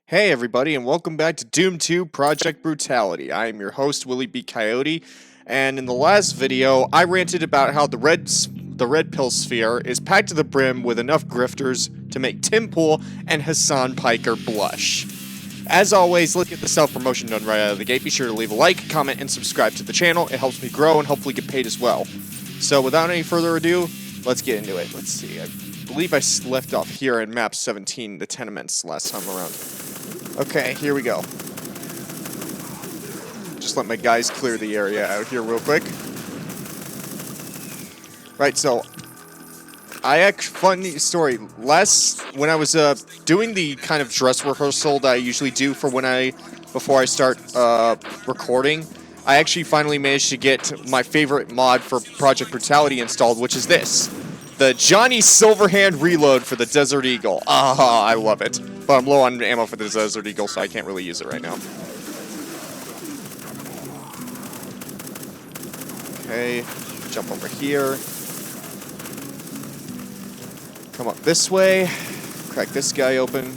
Hey everybody, and welcome back to Doom 2 Project Brutality. I am your host, Willie B. Coyote, and in the last video, I ranted about how the red pill sphere is packed to the brim with enough grifters to make Tim Pool and Hassan Piker blush. As always, let's get the self-promotion done right out of the gate. Be sure to leave a like, comment, and subscribe to the channel. It helps me grow and hopefully get paid as well. So without any further ado, let's get into it. Let's see, I believe I left off here in map 17, the tenements, last time around. Okay, here we go. Just let my guys clear the area out here real quick. Right, so funny story. When I was doing the kind of dress rehearsal that I usually do for before I start recording, I actually finally managed to get my favorite mod for Project Brutality installed, which is this. The Johnny Silverhand reload for the Desert Eagle. Ah, I love it. But I'm low on ammo for the Desert Eagle, so I can't really use it right now. Okay, jump over here. Come up this way. Crack this guy open.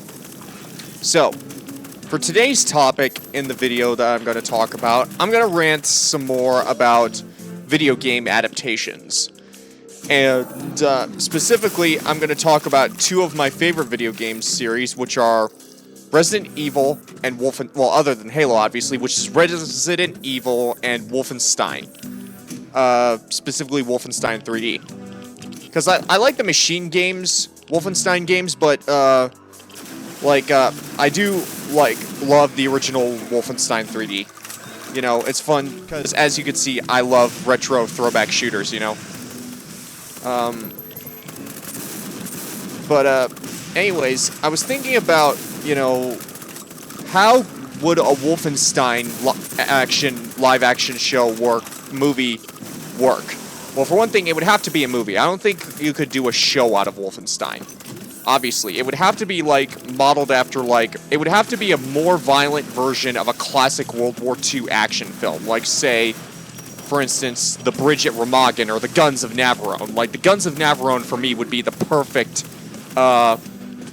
So, for today's topic in the video that I'm going to talk about, I'm going to rant some more about video game adaptations. And specifically, I'm going to talk about two of my favorite video game series, which are Resident Evil and well, other than Halo, obviously, which is Resident Evil and Wolfenstein. Specifically, Wolfenstein 3D. Because I like the machine games, Wolfenstein games, but, I do, love the original Wolfenstein 3D. You know, it's fun, because as you can see, I love retro throwback shooters, you know? Anyways, I was thinking about, how would a Wolfenstein live action show movie work? Well, for one thing, it would have to be a movie. I don't think you could do a show out of Wolfenstein. Obviously, it would have to be, modeled after, it would have to be a more violent version of a classic World War II action film, like, say, for instance, The Bridge at Remagen or The Guns of Navarone. The Guns of Navarone, for me, would be the perfect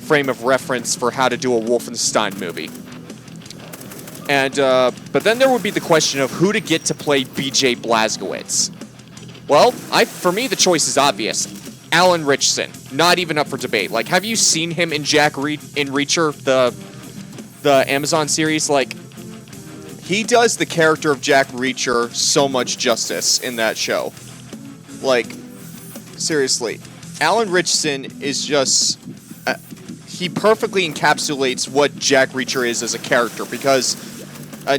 frame of reference for how to do a Wolfenstein movie. And, but then there would be the question of who to get to play B.J. Blazkowicz. Well, for me, the choice is obvious. Alan Ritchson. Not even up for debate. Have you seen him in in Reacher, the Amazon series? He does the character of Jack Reacher so much justice in that show. Seriously. Alan Ritchson is just... he perfectly encapsulates what Jack Reacher is as a character, because...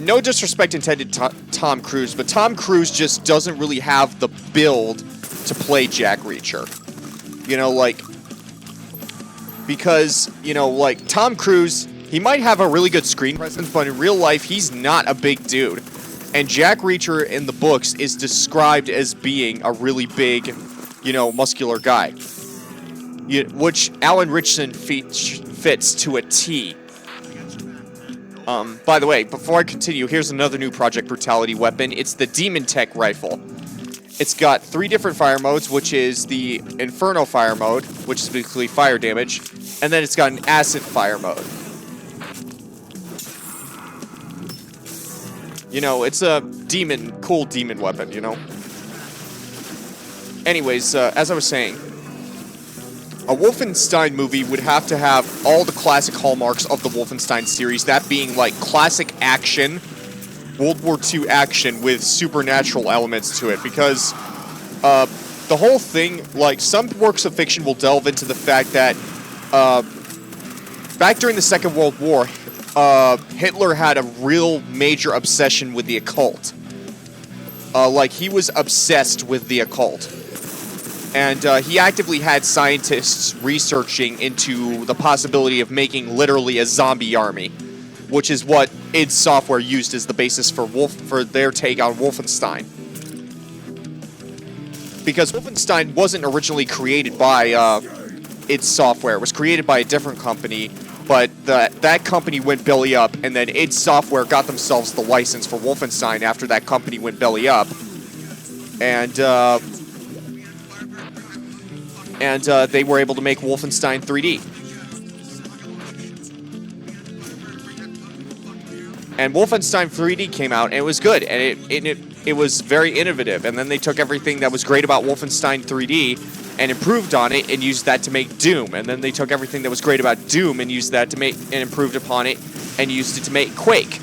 no disrespect intended to Tom Cruise, but Tom Cruise just doesn't really have the build to play Jack Reacher. Because, Tom Cruise... he might have a really good screen presence, but in real life, he's not a big dude. And Jack Reacher in the books is described as being a really big, muscular guy. Which Alan Ritchson fits to a T. By the way, before I continue, here's another new Project Brutality weapon. It's the Demon Tech Rifle. It's got 3 different fire modes, which is the Inferno fire mode, which is basically fire damage, and then it's got an acid fire mode. It's a cool demon weapon, Anyways, as I was saying, a Wolfenstein movie would have to have all the classic hallmarks of the Wolfenstein series, that being, classic action, World War II action with supernatural elements to it, because, the whole thing, some works of fiction will delve into the fact that, back during the Second World War, Hitler had a real major obsession with the occult. He was obsessed with the occult. And he actively had scientists researching into the possibility of making literally a zombie army, which is what id Software used as the basis for their take on Wolfenstein. Because Wolfenstein wasn't originally created by id Software. It was created by a different company, but that company went belly up, and then id Software got themselves the license for Wolfenstein after that company went belly up. And they were able to make Wolfenstein 3D. And Wolfenstein 3D came out, and it was good, and it was very innovative. And then they took everything that was great about Wolfenstein 3D and improved on it and used that to make Doom. And then they took everything that was great about Doom and used that to make and improved upon it and used it to make Quake,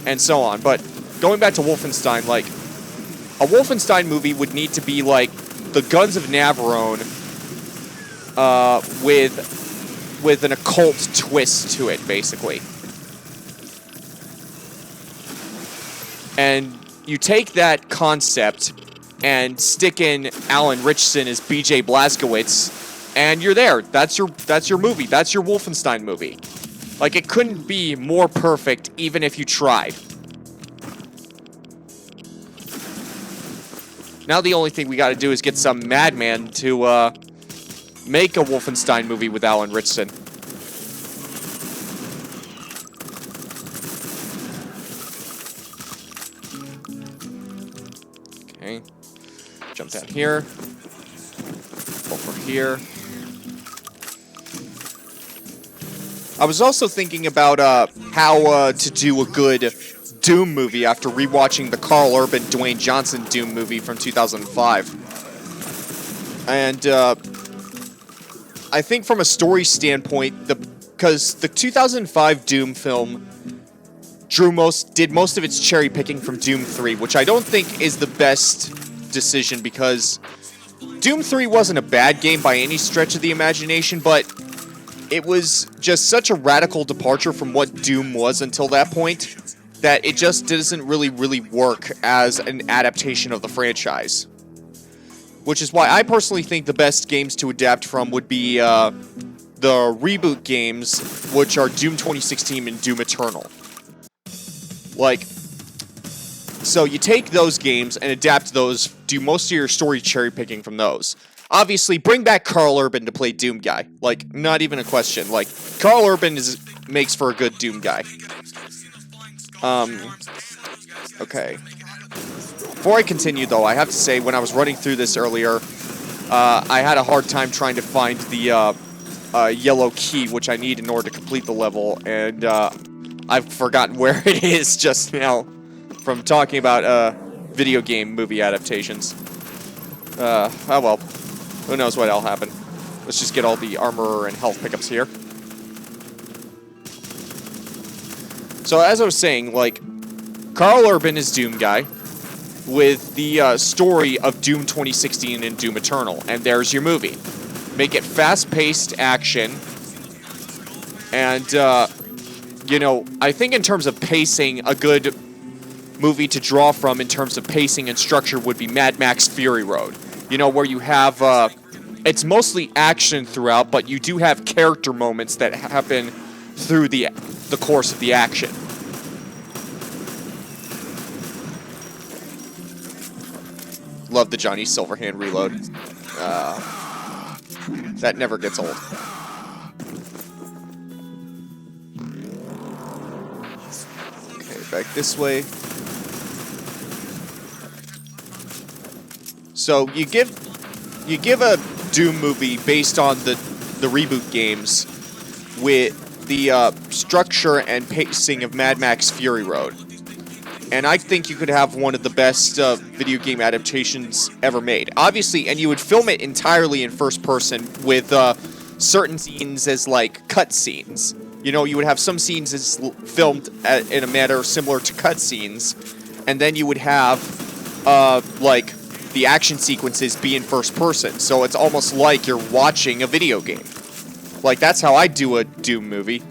and so on. But going back to Wolfenstein, like, a Wolfenstein movie would need to be like the Guns of Navarone, with an occult twist to it, basically. And you take that concept and stick in Alan Ritchson as B.J. Blazkowicz, and you're there. That's your movie. That's your Wolfenstein movie. Like, it couldn't be more perfect, even if you tried. Now the only thing we got to do is get some madman to make a Wolfenstein movie with Alan Ritchson. Okay, jump down here, over here. I was also thinking about how to do a good Doom movie after rewatching the Carl Urban, Dwayne Johnson Doom movie from 2005. And I think from a story standpoint, because the 2005 Doom film did most of its cherry picking from Doom 3, which I don't think is the best decision, because Doom 3 wasn't a bad game by any stretch of the imagination, but it was just such a radical departure from what Doom was until that point that it just doesn't really work as an adaptation of the franchise. Which is why I personally think the best games to adapt from would be the reboot games, which are Doom 2016 and Doom Eternal. Like, so you take those games and adapt those, do most of your story cherry picking from those. Obviously, bring back Carl Urban to play Doom Guy. Like, not even a question. Like, Carl Urban makes for a good Doom Guy. Okay. Before I continue, though, I have to say, when I was running through this earlier, I had a hard time trying to find the yellow key, which I need in order to complete the level, and I've forgotten where it is just now from talking about video game movie adaptations. Oh well. Who knows what'll happen. Let's just get all the armor and health pickups here. So as I was saying, like, Carl Urban is Doom Guy with the story of Doom 2016 and Doom Eternal, and there's your movie. Make it fast-paced action, and you know, I think in terms of pacing, a good movie to draw from in terms of pacing and structure would be Mad Max Fury Road. You know, where you have, it's mostly action throughout, but you do have character moments that happen through the course of the action. Love the Johnny Silverhand reload. That never gets old. Okay, back this way. So you give a Doom movie based on the reboot games with the structure and pacing of Mad Max Fury Road, and I think you could have one of the best video game adaptations ever made. Obviously, and you would film it entirely in first person with certain scenes as like cutscenes. You know, you would have some scenes as filmed in a manner similar to cutscenes, and then you would have like the action sequences be in first person, so it's almost like you're watching a video game. Like, that's how I do a Doom movie.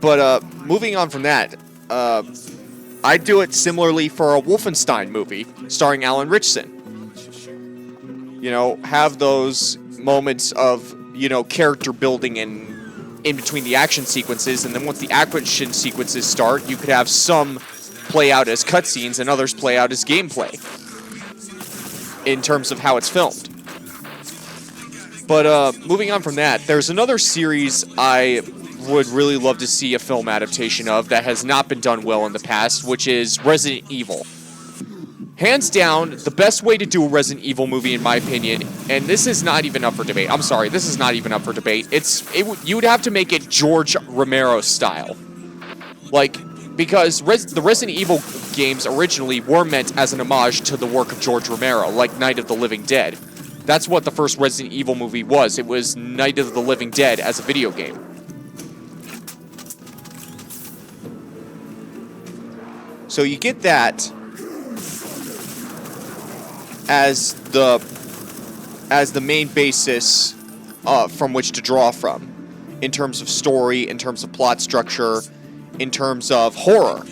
But moving on from that, I do it similarly for a Wolfenstein movie starring Alan Ritchson. You know, have those moments of, you know, character building in between the action sequences, and then once the action sequences start, you could have some play out as cutscenes and others play out as gameplay in terms of how it's filmed. But moving on from that, there's another series I would really love to see a film adaptation of that has not been done well in the past, which is Resident Evil. Hands down, the best way to do a Resident Evil movie, in my opinion, and this is not even up for debate. I'm sorry, this is not even up for debate. You would have to make it George Romero style. Like, because the Resident Evil games originally were meant as an homage to the work of George Romero, like Night of the Living Dead. That's what the first Resident Evil movie was. It was Night of the Living Dead as a video game. So you get that as the main basis from which to draw from, in terms of story, in terms of plot structure, in terms of horror.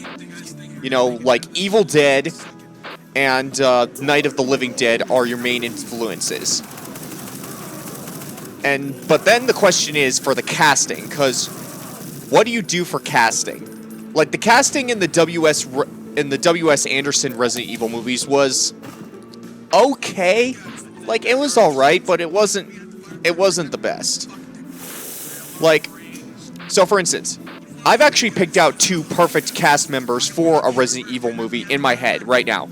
You know, like Evil Dead and Night of the Living Dead are your main influences. But then the question is for the casting, because what do you do for casting? Like, the casting in the W.S. Anderson Resident Evil movies was okay. Like, it was alright, but it wasn't the best. Like, so for instance, I've actually picked out 2 perfect cast members for a Resident Evil movie in my head right now.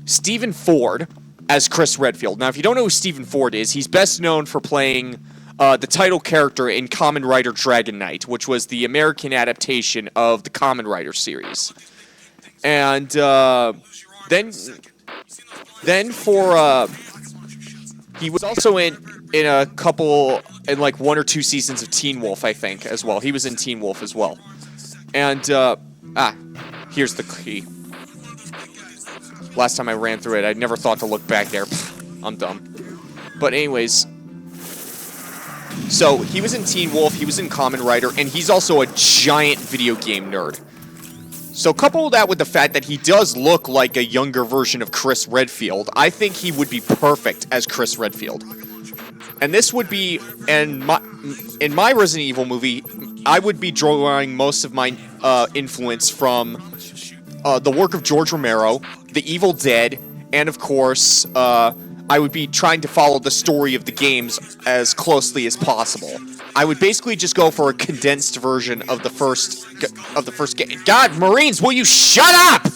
Stephen Ford as Chris Redfield. Now, if you don't know who Stephen Ford is, he's best known for playing the title character in Kamen Rider Dragon Knight, which was the American adaptation of the Kamen Rider series. And then for he was also in a couple, in like 1 or 2 seasons of Teen Wolf, I think, as well. He was in Teen Wolf as well. And here's the key. Last time I ran through it, I never thought to look back there. I'm dumb. But anyways, so he was in Teen Wolf, he was in Kamen Rider, and he's also a giant video game nerd. So couple that with the fact that he does look like a younger version of Chris Redfield, I think he would be perfect as Chris Redfield. And this would be, in my Resident Evil movie, I would be drawing most of my influence from the work of George Romero, The Evil Dead, and of course, I would be trying to follow the story of the games as closely as possible. I would basically just go for a condensed version of the first game. God, Marines, will you shut up?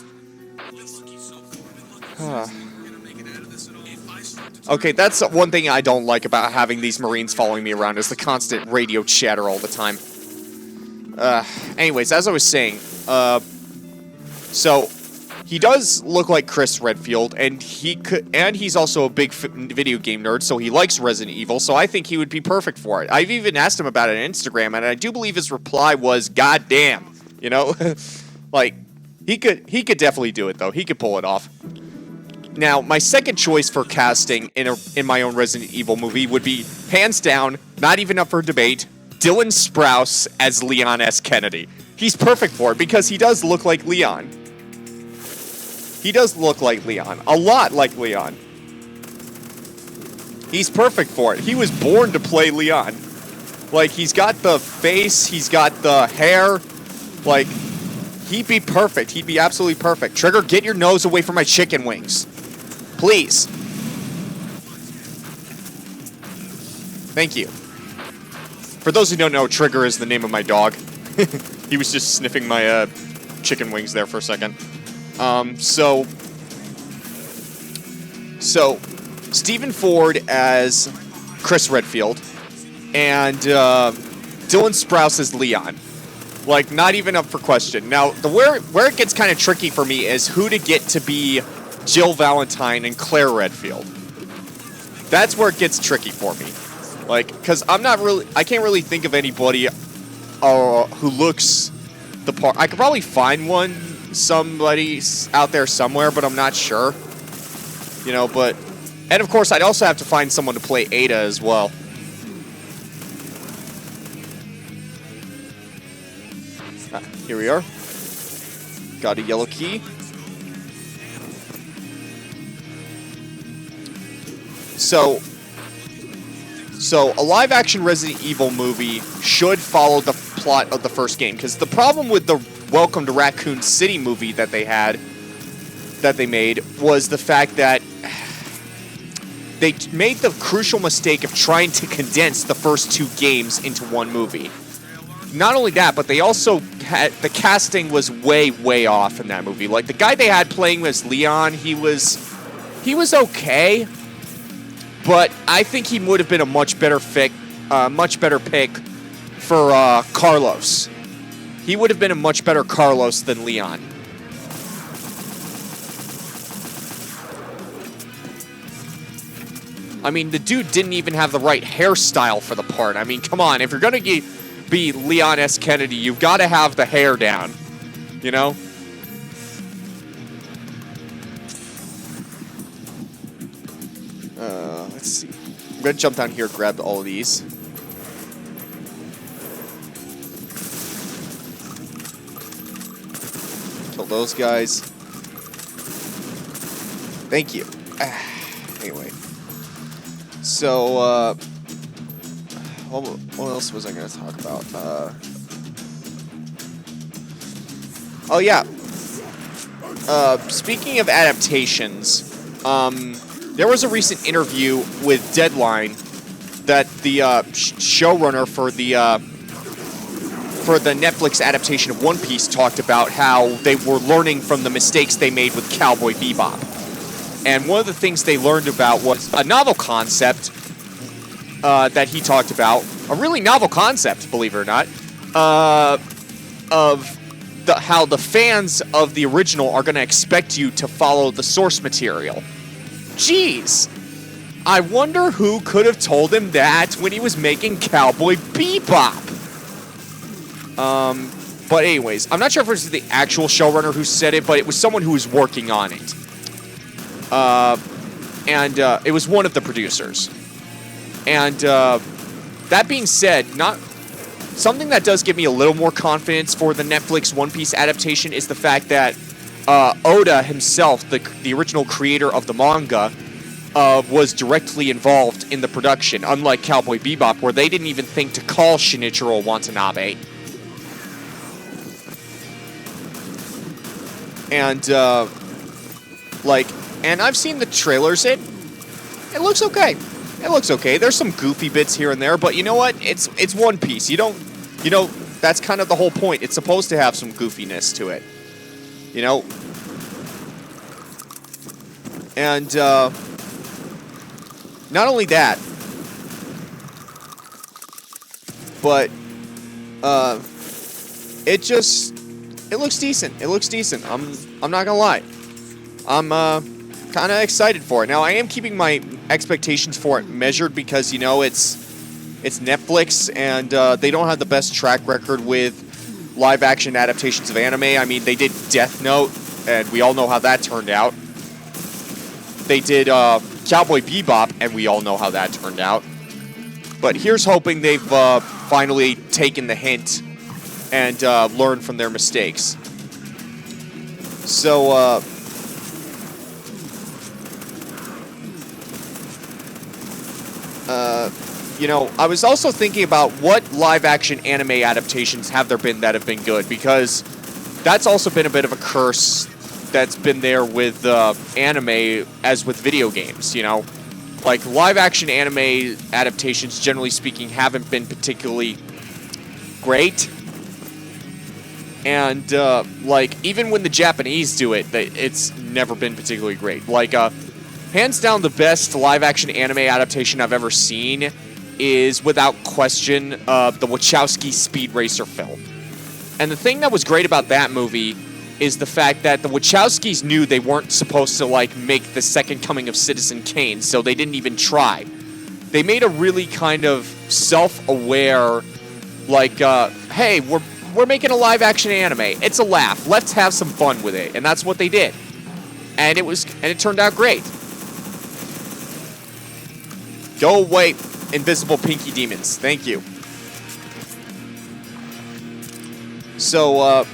Okay, that's one thing I don't like about having these Marines following me around, is the constant radio chatter all the time. Anyways, as I was saying, so he does look like Chris Redfield, and he's also a big video game nerd, so he likes Resident Evil, so I think he would be perfect for it. I've even asked him about it on Instagram, and I do believe his reply was, "God damn," you know? Like, he could definitely do it, though. He could pull it off. Now, my second choice for casting in my own Resident Evil movie would be, hands down, not even up for debate, Dylan Sprouse as Leon S. Kennedy. He's perfect for it, because he does look like Leon. He does look like Leon. A lot like Leon. He's perfect for it. He was born to play Leon. Like, he's got the face, he's got the hair. Like, he'd be perfect. He'd be absolutely perfect. Trigger, get your nose away from my chicken wings. Please. Thank you. For those who don't know, Trigger is the name of my dog. He was just sniffing my chicken wings there for a second. So Stephen Ford as Chris Redfield, and Dylan Sprouse as Leon. Like, not even up for question. Now, where it gets kind of tricky for me is who to get to be Jill Valentine and Claire Redfield. That's where it gets tricky for me. Like, because I can't really think of anybody who looks the part. I could probably find somebody out there somewhere, but I'm not sure. You know, and of course, I'd also have to find someone to play Ada as well. Here we are. Got a yellow key. So a live-action Resident Evil movie should follow the plot of the first game, because the problem with the Welcome to Raccoon City movie that they made was the fact that they made the crucial mistake of trying to condense the first 2 games into one movie. Not only that, but they also had, the casting was way off in that movie. Like, the guy they had playing as Leon, he was okay, but I think he would have been a much better pick for Carlos. he would have been a much better Carlos than Leon. I mean, the dude didn't even have the right hairstyle for the part. I mean, come on. If you're going to be Leon S. Kennedy, you've got to have the hair down. You know? Let's see. I'm going to jump down here, grab all of these. Kill those guys. Thank you. Anyway. So, what else was I going to talk about? Oh, yeah. Speaking of adaptations, there was a recent interview with Deadline that the showrunner for the Netflix adaptation of One Piece talked about how they were learning from the mistakes they made with Cowboy Bebop. And one of the things they learned about was a novel concept that he talked about, a really novel concept, believe it or not, of how the fans of the original are going to expect you to follow the source material. Jeez. I wonder who could have told him that when he was making Cowboy Bebop. But anyways, I'm not sure if it was the actual showrunner who said it, but it was someone who was working on it. It was one of the producers. And that being said, something that does give me a little more confidence for the Netflix One Piece adaptation is the fact that Oda himself, the original creator of the manga, was directly involved in the production, unlike Cowboy Bebop, where they didn't even think to call Shinichiro Watanabe. And, and I've seen the trailers. It looks okay. It looks okay. There's some goofy bits here and there, but you know what? It's One Piece. That's kind of the whole point. It's supposed to have some goofiness to it. You know? And, not only that, but, it looks decent. It looks decent. I'm not gonna lie. I'm, kind of excited for it. Now, I am keeping my expectations for it measured because, it's Netflix, and they don't have the best track record with live-action adaptations of anime. I mean, they did Death Note, and we all know how that turned out. They did Cowboy Bebop, and we all know how that turned out. But here's hoping they've finally taken the hint and learned from their mistakes. So, I was also thinking about what live-action anime adaptations have there been that have been good, because that's also been a bit of a curse that's been there with anime as with video games, Like, live-action anime adaptations, generally speaking, haven't been particularly great. And, even when the Japanese do it, it's never been particularly great. Like, hands down, the best live-action anime adaptation I've ever seen is, without question, the Wachowski Speed Racer film. And the thing that was great about that movie is the fact that the Wachowskis knew they weren't supposed to, make the second coming of Citizen Kane, so they didn't even try. They made a really kind of self-aware, hey, we're making a live-action anime. It's a laugh. Let's have some fun with it. And that's what they did. And it turned out great. Go away, invisible pinky demons. Thank you. So,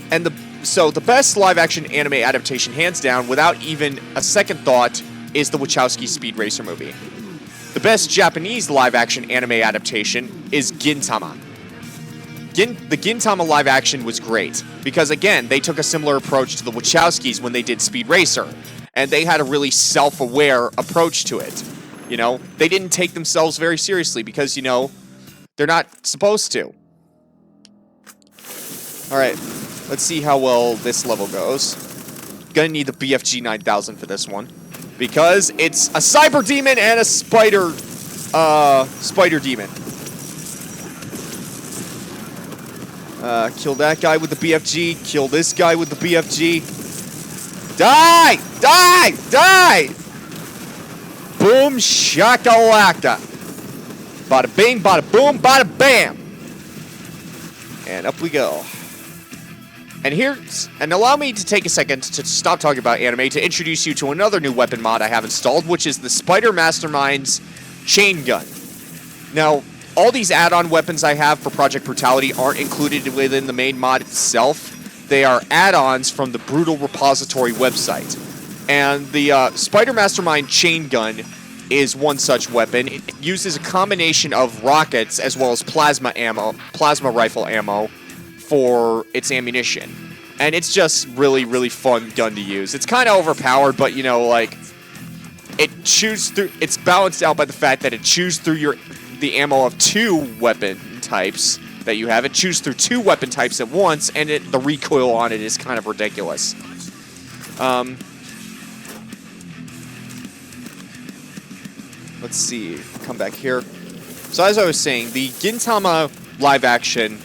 the best live-action anime adaptation, hands down, without even a second thought, is the Wachowski Speed Racer movie. The best Japanese live-action anime adaptation is Gintama. The Gintama live-action was great, because, again, they took a similar approach to the Wachowskis when they did Speed Racer, and they had a really self-aware approach to it. They didn't take themselves very seriously, because, they're not supposed to. Alright. Let's see how well this level goes. Gonna need the BFG 9000 for this one, because it's a cyber demon and a spider demon. Kill that guy with the BFG. Kill this guy with the BFG. Die! Die! Die! Boom shakalaka. Bada bing, bada boom, bada bam. And up we go. And allow me to take a second to stop talking about anime to introduce you to another new weapon mod I have installed, which is the Spider Mastermind's chain gun. Now, all these add-on weapons I have for Project Brutality aren't included within the main mod itself. They are add-ons from the Brutal Repository website. And the Spider Mastermind chain gun is one such weapon. It uses a combination of rockets as well as plasma rifle ammo for its ammunition. And it's just really, really fun gun to use. It's kind of overpowered, but you know, like, it's balanced out by the fact that it chews through the ammo of 2 weapon types that you have. It chews through 2 weapon types at once, and the recoil on it is kind of ridiculous. Let's see. Come back here. So as I was saying, the Gintama live action,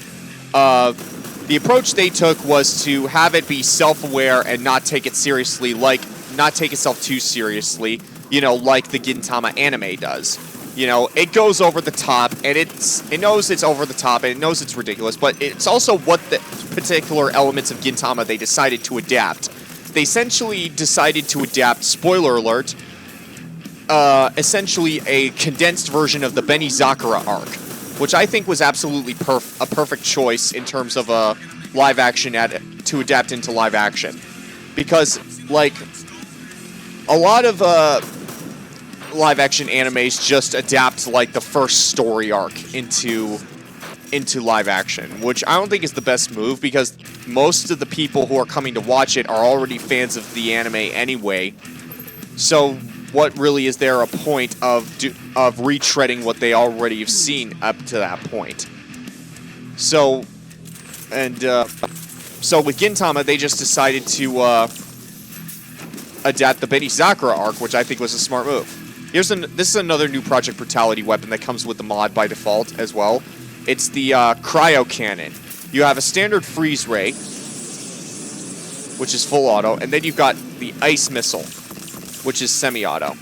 the approach they took was to have it be self-aware and not take it seriously, not take itself too seriously, you know, like the Gintama anime does. You know, it goes over the top, and it knows it's over the top, and it knows it's ridiculous, but it's also what the particular elements of Gintama they decided to adapt. They essentially decided to adapt, spoiler alert, essentially a condensed version of the Benizakura arc, which I think was absolutely a perfect choice in terms of a live action to adapt into live action. Because, like, a lot of live action animes just adapt like the first story arc into live action, which I don't think is the best move because most of the people who are coming to watch it are already fans of the anime anyway. So what really is there a point of retreading what they already have seen up to that point? So with Gintama, they just decided to adapt the Benizakura arc, which I think was a smart move. This is another new Project Brutality weapon that comes with the mod by default as well. It's the Cryo Cannon. You have a standard freeze ray, which is full auto, and then you've got the Ice Missile, which is semi-auto.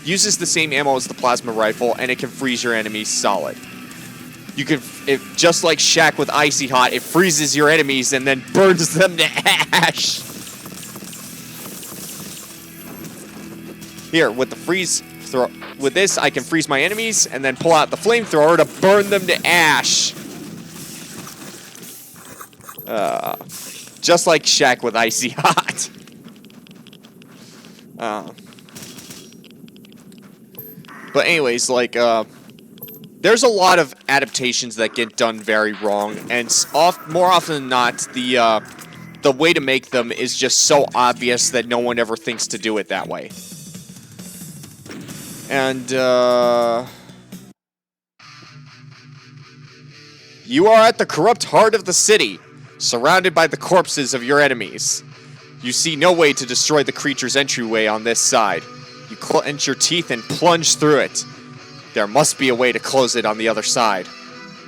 Uses the same ammo as the plasma rifle, and it can freeze your enemies solid. You can, just like Shaq with Icy Hot, it freezes your enemies and then burns them to ash. Here, with the with this, I can freeze my enemies and then pull out the flamethrower to burn them to ash. Just like Shaq with Icy Hot. But anyways, like, there's a lot of adaptations that get done very wrong, and more often than not, the way to make them is just so obvious that no one ever thinks to do it that way. And, you are at the corrupt heart of the city, surrounded by the corpses of your enemies. You see no way to destroy the creature's entryway on this side. You clench your teeth and plunge through it. There must be a way to close it on the other side.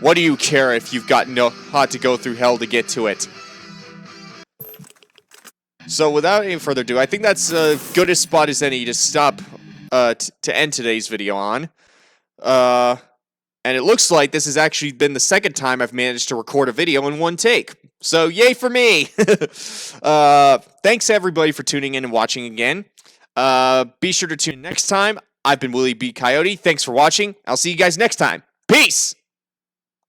What do you care if you've got had to go through hell to get to it? So without any further ado, I think that's a good a spot as any to stop to end today's video on. And it looks like this has actually been the second time I've managed to record a video in one take. So yay for me! Thanks everybody for tuning in and watching again. Be sure to tune in next time. I've been Willie B. Coyote. Thanks for watching. I'll see you guys next time. Peace!